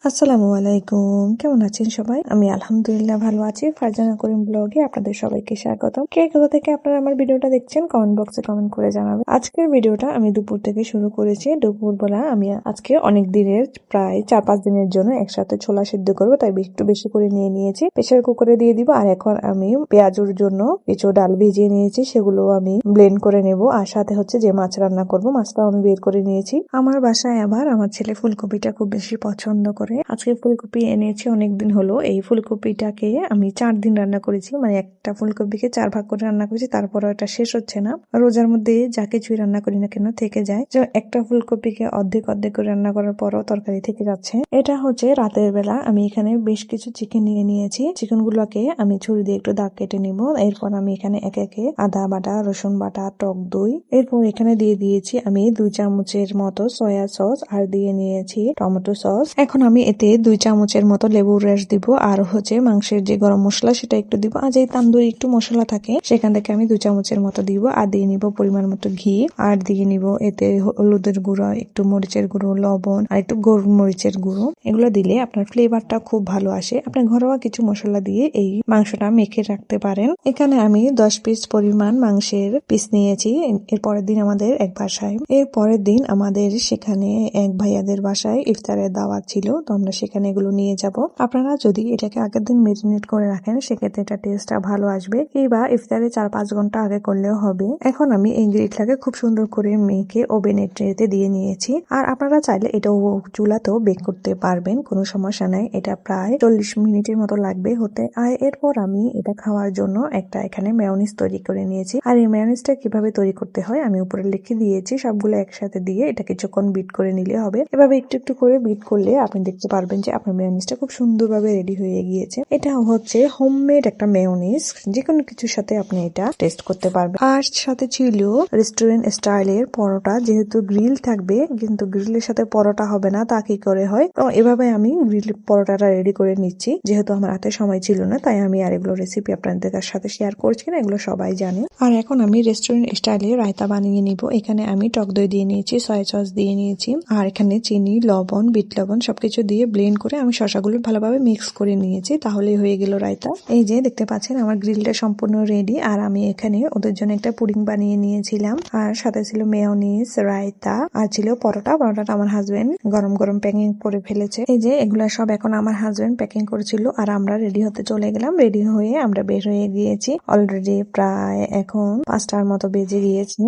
আসসালামু আলাইকুম, কেমন আছেন সবাই? আমি আলহামদুলিল্লাহ ভালো আছি। ফারজানা করিম ব্লগে আপনাদের সবাইকে স্বাগতম। কে কোথা থেকে আপনারা আমার ভিডিওটা দেখছেন কমেন্ট বক্সে কমেন্ট করে জানাবেন। আজকের ভিডিওটা আমি দুপুর থেকে শুরু করেছি। দুপুরবেলা আমি আজকে অনেক দিনের প্রায় 4-5 দিনের জন্য একসাথে ছোলা সিদ্ধ করবো, তাই একটু বেশি করে নিয়ে নিয়েছি। প্রেসার কুকারে দিয়ে দিব। আর এখন আমি পেঁয়াজুর জন্য কিছু ডাল ভিজিয়ে নিয়েছি, সেগুলো আমি ব্লেন্ড করে নেব। আর সাথে হচ্ছে যে মাছ রান্না করব, মাছটাও আমি বের করে নিয়েছি। আমার বাসায় আবার আমার ছেলে ফুলকপিটা খুব বেশি পছন্দ করে। আজকে ফুলকপি এনেছি অনেকদিন হলো। এই ফুলকপিটাকে আমি 4 দিন রান্না করেছি, মানে একটা ফুলকপিকে 4 ভাগ করে রান্না করেছি, তারপর এটা শেষ হচ্ছে না। রোজার মধ্যে যা কিছুই রান্না করি না কেন থেকে যায়, যে একটা ফুলকপিকে অর্ধেক অর্ধেক করে রান্না করার পরও তরকারি থেকে যাচ্ছে। এটা হচ্ছে রাতের বেলা আমি এখানে বেশ কিছু চিকেন নিয়ে নিয়েছি। চিকেন গুলোকে আমি ছুরি দিয়ে একটু দাগ কেটে নিব। এরপর আমি এখানে একে একে আদা বাটা, রসুন বাটা, টক দই, এরপর এখানে দিয়ে দিয়েছি আমি 2 চামচের মতো সয়া সস, আর দিয়ে নিয়েছি টমেটো সস। এখন আমি এতে 2 চামচের মতো লেবুর রস দিব, আর হচ্ছে মাংসের যে গরম মশলা সেটা একটু দিব, আর যে তান্দুরি একটু মশলা থাকে সেখান থেকে আমি 2 চামচের মতো দিব। আর দিয়ে নিব পরিমাণ মতো ঘি, আর দিয়ে নিব এতে হলুদের গুঁড়ো, একটু মরিচের গুঁড়ো, লবণ, আর একটু গোলমরিচের গুঁড়ো। এগুলো দিলে আপনার ফ্লেভারটা খুব ভালো আসে। আপনি ঘরোয়া কিছু মশলা দিয়ে এই মাংসটা মেখে রাখতে পারেন। এখানে আমি 10 পিস পরিমাণ মাংসের পিস নিয়েছি। এর পরের দিন আমাদের এক বাসায়, এর পরের দিন আমাদের সেখানে এক ভাইয়াদের বাসায় ইফতারের দাওয়াত ছিল, তো আমরা সেখানে এগুলো নিয়ে যাব। আপনারা যদি এটাকে আগের দিন মেরিনেট করে রাখেন সেক্ষেত্রে এটা টেস্টটা ভালো আসবে, কিংবা ইফতারে 4-5 ঘন্টা আগে করলেও হবে। এখন আমি এই গ্রিলটাকে খুব সুন্দর করে মেখে ওভেনের ট্রেতে দিয়ে নিয়েছি। আর আপনারা চাইলে এটা চুলাতেও বেক করতে পারবেন, কোনো সমস্যা নাই। এটা প্রায় 40 মিনিটের মতো লাগবে হতে। আর এরপর আমি এটা খাওয়ার জন্য একটা এখানে মেয়োনিজ তৈরি করে নিয়েছি। আর এই মেয়োনিজটা কিভাবে তৈরি করতে হয় আমি উপরে লিখে দিয়েছি। সবগুলো একসাথে দিয়ে এটা কিছুক্ষণ বিট করে নিলে হবে। এভাবে একটু একটু করে বিট করলে আপনি দেখতে পারবেন যে আপনার মেয়োনিজটা খুব সুন্দরভাবে রেডি হয়ে গিয়েছে। এটা হচ্ছে হোমমেড একটা মেয়োনিজ, যে কোনো কিছুর সাথে আপনি এটা টেস্ট করতে পারবেন। আর সাথে ছিল রেস্টুরেন্ট স্টাইলের পরোটা, যেহেতু গ্রিল থাকবে কিন্তু গ্রিলের সাথে পরোটা হবে না, তা কি করে হয়। তো এভাবে আমি গ্রিল পরোটাটা রেডি করে নিচ্ছি। যেহেতু আমার হাতে সময় ছিল না, তাই আমি আর এগুলো রেসিপি আপনাদের সাথে শেয়ার করছি না, এগুলো সবাই জানে। আর এখন আমি রেস্টুরেন্ট স্টাইলে রায়তা বানিয়ে নিব। এখানে আমি টক দই দিয়ে নিয়েছি, সয়া সস দিয়ে নিয়েছি, আর এখানে চিনি, লবণ, বিট লবণ সবকিছু দিয়ে ব্লেন্ড করে আমি শসাগুলো ভালোভাবে মিক্স করে নিয়েছি। তাহলেই হয়ে গেল রায়তা। এই যে দেখতে পাচ্ছেন আমার গ্রিলটা সম্পূর্ণ রেডি। আর আমি এখানে ওদের জন্য একটা পুডিং বানিয়ে নিয়েছিলাম, আর সাথে ছিল মেয়োনিজ, রায়তা, আর ছিল পরোটা। পরোটাটা আমার হাজবেন্ড গরম গরম প্যাকিং করে ফেলেছে। এই যে এগুলা সব এখন আমার হাজবেন্ড প্যাকিং করেছিল, আর আমরা রেডি হতে চলে গেলাম। রেডি হয়ে আমরা বের হয়ে গিয়েছি। অলরেডি প্রায় এখন 5টার মতো বেজে গিয়েছে।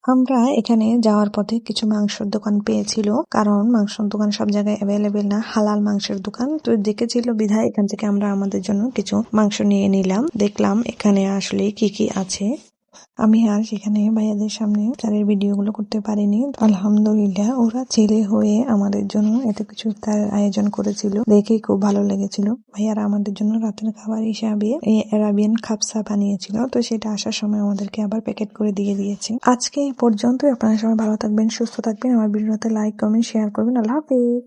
আমরা এখানে যাওয়ার পথে কিছু মাংসের দোকান পেয়েছিল, কারণ মাংসের দোকান সব জায়গায় অ্যাভেলেবেল না, হালাল মাংসের দোকান তো দেখেছিল বিধায় এখান থেকে আমরা আমাদের জন্য কিছু মাংস নিয়ে নিলাম। দেখলাম এখানে আসলে কি কি আছে। আমি আর সেখানে ভাইয়াদের সামনে তাদের ভিডিওগুলো করতে পারিনি। আলহামদুলিল্লাহ ওরা ছেলে হয়ে আমাদের জন্য এত কিছু তার আয়োজন করেছিল, দেখেই খুব ভালো লেগেছিল। ভাইয়ারা আমাদের জন্য রাতের খাবার হিসাবে এই অ্যারাবিয়ান খাবসা বানিয়েছিল, তো সেটা আসার সময় আমাদেরকে আবার প্যাকেট করে দিয়ে দিয়েছে। আজকে এই পর্যন্তই। আপনারা সবাই ভালো থাকবেন, সুস্থ থাকবেন। আমার ভিডিওতে লাইক, কমেন্ট, শেয়ার করবেন। আল্লাহ হাফেজ।